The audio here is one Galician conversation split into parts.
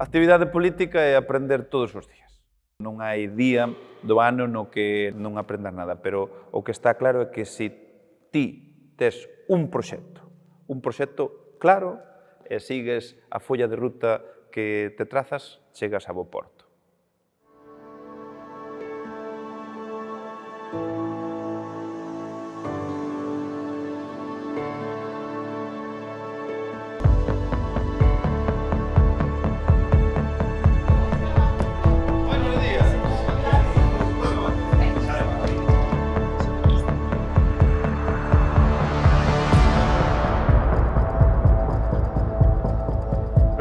A actividade política é aprender todos os días. Non hai día do ano no que non aprendas nada, pero o que está claro é que se ti tes un proxecto claro e sigues a folla de ruta que te trazas, chegas a bo porto.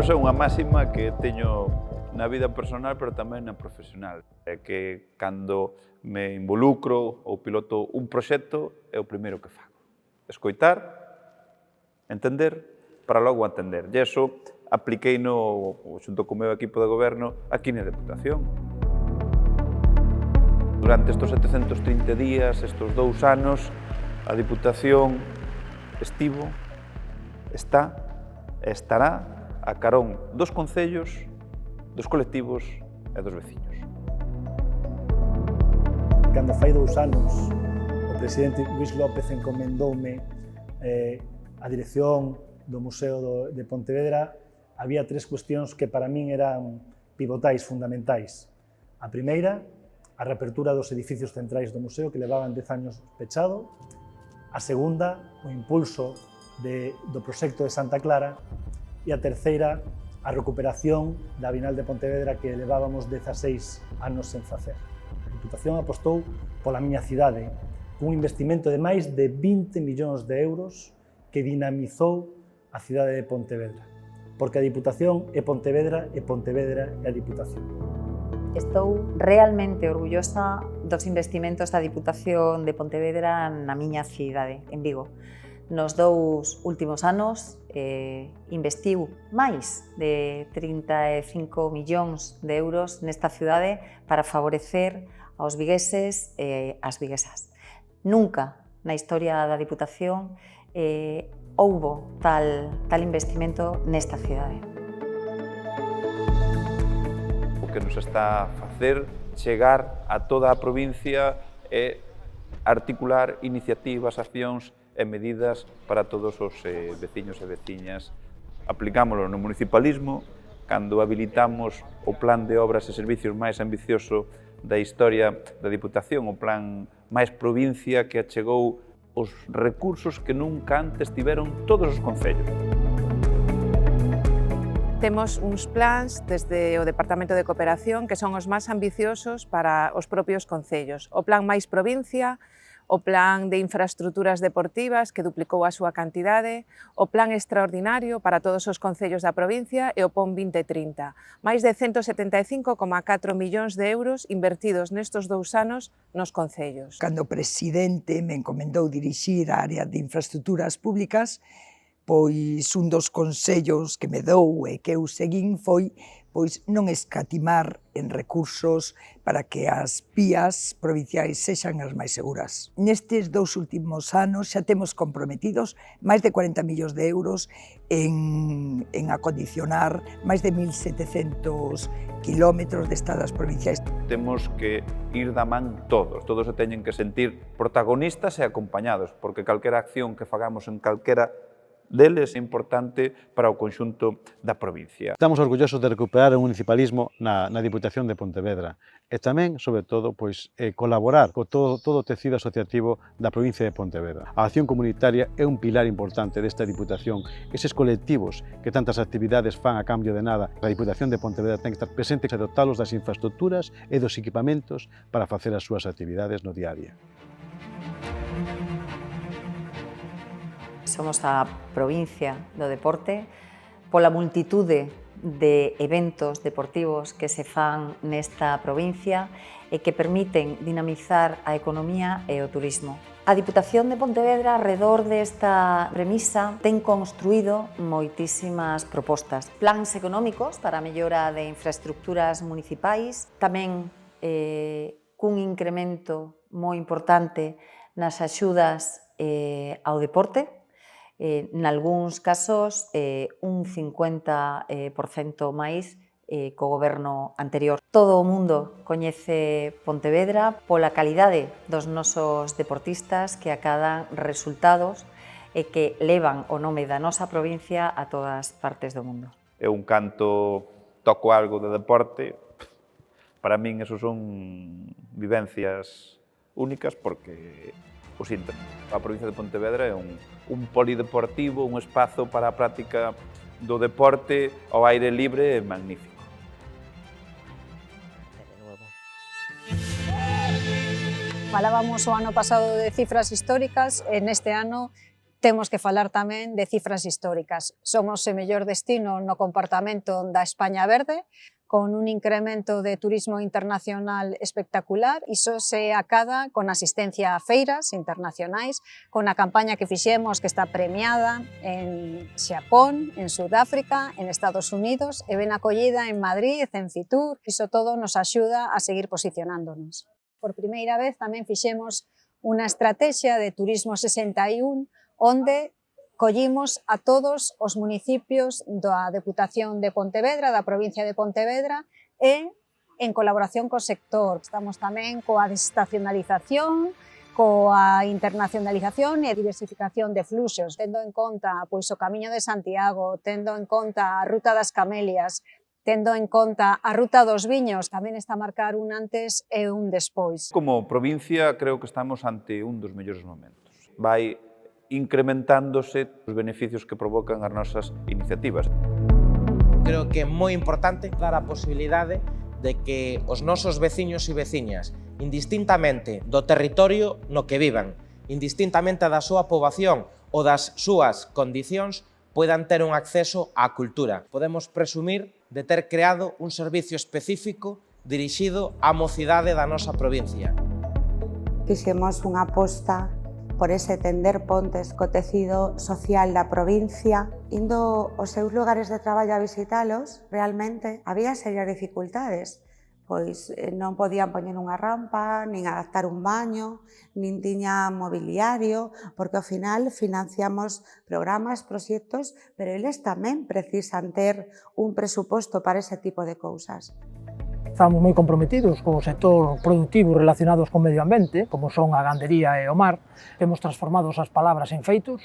Esa é unha máxima que teño na vida personal, pero tamén na profesional. É que cando me involucro ou piloto un proxecto, é o primeiro que fago. Escoitar, entender, para logo atender. E iso apliqueino, xunto co meu equipo de goberno, aquí na Deputación. Durante estes 730 días, estes 2 anos, a Diputación estivo, está e estará a carón dos concellos, dos colectivos e dos veciños. Cando fai 2 anos o presidente Luís López encomendoume a dirección do Museo de Pontevedra, había 3 cuestións que para min eran pivotais, fundamentais. A primeira, a reapertura dos edificios centrais do museo que levaban 10 anos pechado. A segunda, o impulso do proxecto de Santa Clara. E a terceira, a recuperación da Bienal de Pontevedra que levábamos 16 anos sen facer. A Diputación apostou pola miña cidade, cun investimento de máis de 20 millóns de euros que dinamizou a cidade de Pontevedra. Porque a Diputación é Pontevedra e Pontevedra é a Diputación. Estou realmente orgullosa dos investimentos da Diputación de Pontevedra na miña cidade, en Vigo. Nos 2 últimos anos investiu máis de 35 millóns de euros nesta cidade para favorecer aos vigueses e as viguesas. Nunca na historia da Diputación houbo tal investimento nesta cidade. O que nos está a facer chegar a toda a provincia é articular iniciativas, accións e medidas para todos os veciños e veciñas. Aplicámoslo no municipalismo, cando habilitamos o plan de obras e servicios máis ambicioso da historia da Diputación, o plan máis provincia que achegou os recursos que nunca antes tiveron todos os concellos. Temos uns plans desde o Departamento de Cooperación que son os máis ambiciosos para os propios concellos. O plan máis provincia, o plan de infraestructuras deportivas que duplicou a súa cantidade, o plan extraordinario para todos os concellos da provincia e o PON 2030. Máis de 175,4 millóns de euros invertidos nestes 2 anos nos concellos. Cando o presidente me encomendou dirixir a área de infraestructuras públicas, pois un dos consellos que me dou e que eu seguín foi non escatimar en recursos para que as vías provinciais sexan as máis seguras. Nestes 2 últimos anos xa temos comprometidos máis de 40 millóns de euros en acondicionar máis de 1.700 kilómetros de estradas provinciais. Temos que ir da man todos se teñen que sentir protagonistas e acompañados, porque calquera acción que fagamos en calquera deles é importante para o conxunto da provincia. Estamos orgullosos de recuperar o municipalismo na Diputación de Pontevedra e tamén, sobre todo, colaborar con todo o tecido asociativo da provincia de Pontevedra. A acción comunitaria é un pilar importante desta Diputación. Eses colectivos que tantas actividades fan a cambio de nada, a Diputación de Pontevedra ten que estar presente e dotalos das infraestructuras e dos equipamentos para facer as súas actividades no día a día. Somos a provincia do deporte, pola multitude de eventos deportivos que se fan nesta provincia e que permiten dinamizar a economía e o turismo. A Diputación de Pontevedra, arredor desta premisa, ten construído moitísimas propostas. Plans económicos para a mellora de infraestructuras municipais, tamén cun incremento moi importante nas axudas ao deporte, nalgúns casos un 50% máis co goberno anterior. Todo o mundo coñece Pontevedra pola calidade dos nosos deportistas que acadan resultados e que levan o nome da nosa provincia a todas partes do mundo. Eu un canto toco algo de deporte, para min eso son vivencias únicas porque o sinto. A provincia de Pontevedra é un polideportivo, un espazo para a práctica do deporte ao aire libre magnífico. Falábamos o ano pasado de cifras históricas e neste ano temos que falar tamén de cifras históricas. Somos o mellor destino no comportamento da España verde, con un incremento de turismo internacional espectacular, iso se acada con asistencia a feiras internacionais, con a campaña que fixemos que está premiada en Xapón, en Sudáfrica, en Estados Unidos e ben acollida en Madrid, en Fitur, iso todo nos axuda a seguir posicionándonos. Por primeira vez tamén fixemos unha estrategia de Turismo 61, onde collimos a todos os municipios da Deputación de Pontevedra, da provincia de Pontevedra, e en colaboración co sector. Estamos tamén coa desestacionalización, coa internacionalización e a diversificación de fluxos, tendo en conta pois, o Camiño de Santiago, tendo en conta a Ruta das Camelias, tendo en conta a Ruta dos Viños, tamén está a marcar un antes e un despois. Como provincia, creo que estamos ante un dos mellores momentos. Vai incrementándose os beneficios que provocan as nosas iniciativas. Creo que é moi importante dar a posibilidade de que os nosos veciños e veciñas, indistintamente do territorio no que vivan, indistintamente da súa poboación ou das súas condicións, poidan ter un acceso á cultura. Podemos presumir de ter creado un servicio específico dirixido á mocidade da nosa provincia. Fixemos unha aposta por ese tender pontes co tecido social da provincia, indo aos seus lugares de traballo a visitalos, realmente había serias dificultades, pois non podían poñer unha rampa, nin adaptar un baño, nin tiña mobiliario, porque ao final financiamos programas, proxectos, pero eles tamén precisan ter un presuposto para ese tipo de cousas. Estamos moi comprometidos co sector productivo relacionados con medio ambiente, como son a gandería e o mar. Hemos transformado as palabras en feitos.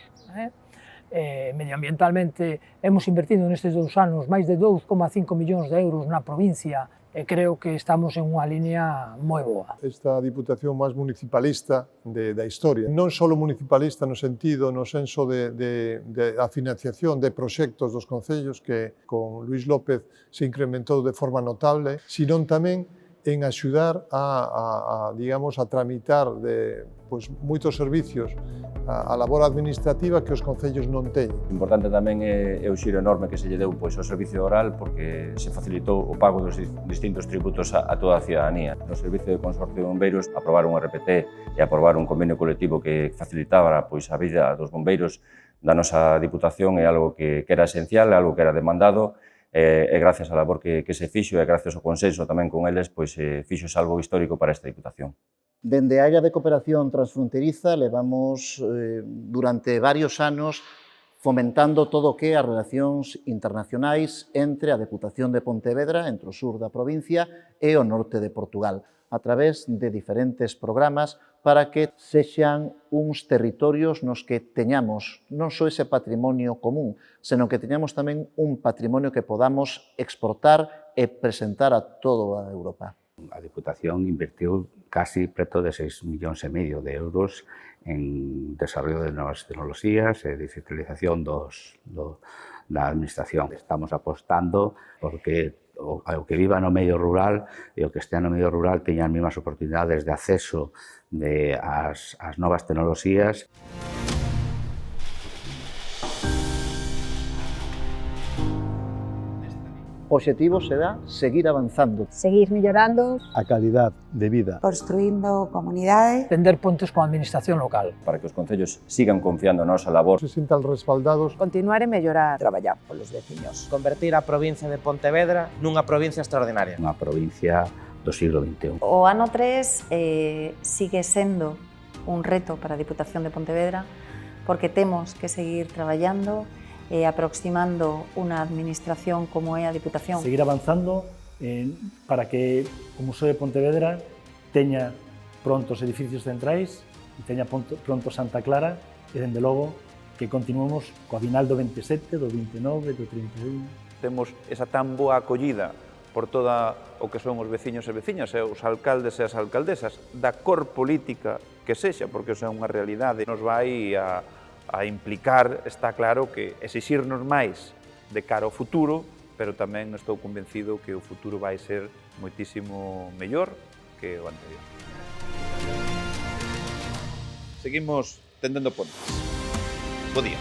Medioambientalmente hemos invertido nestes 2 anos máis de 2,5 millóns de euros na provincia e creo que estamos en unha línea moi boa. Esta Diputación máis municipalista da historia, non só municipalista no sentido, no senso da financiación de proxectos dos concellos que con Luís López se incrementou de forma notable, sino tamén en axudar digamos, a tramitar moitos servicios a labor administrativa que os concellos non teñen. Importante tamén é o xiro enorme que se lle deu ao servicio oral porque se facilitou o pago dos distintos tributos a toda a cidadanía. No Servicio de Consorcio de Bombeiros aprobar un RPT e aprobar un convenio colectivo que facilitaba a vida dos bombeiros da nosa Diputación é algo que era esencial, algo que era demandado e gracias á labor que se fixo e gracias ao consenso tamén con eles, fixose algo histórico para esta Diputación. Dende a área de cooperación transfronteriza levamos durante varios anos fomentando todo o que as relacións internacionais entre a Deputación de Pontevedra, entre o sur da provincia e o norte de Portugal, a través de diferentes programas para que sexan uns territorios nos que teñamos non só ese patrimonio común, senón que teñamos tamén un patrimonio que podamos exportar e presentar a toda a Europa. A Diputación invertiu casi preto de 6,5 millóns de euros en desarrollo de novas tecnoloxías e digitalización da administración. Estamos apostando porque o que viva no medio rural e o que estea no medio rural teñan as mesmas oportunidades de acceso ás novas tecnoloxías. O obxectivo será seguir avanzando. Seguir mellorando a calidad de vida. Construindo comunidade. Tender pontes coa administración local. Para que os concellos sigan confiando na nosa labor. Se sintan respaldados. Continuar e mellorar. Traballar polos veciños. Convertir a provincia de Pontevedra nunha provincia extraordinaria. Unha provincia do siglo XXI. O ano 3 sigue sendo un reto para a Diputación de Pontevedra porque temos que seguir traballando aproximando unha administración como é a Diputación. Seguir avanzando para que o Museo de Pontevedra teña pronto os edificios centrais e teña pronto Santa Clara e, dende logo, que continuemos coa Bienal do 27, do 29, do 31. Temos esa tan boa acollida por toda o que son os veciños e veciñas, e os alcaldes e as alcaldesas, da cor política que sexa, porque iso é unha realidade, nos vai a implicar, está claro, que exixirnos máis de cara ao futuro, pero tamén estou convencido que o futuro vai ser moitísimo mellor que o anterior. Seguimos tendendo pontes. Bo día.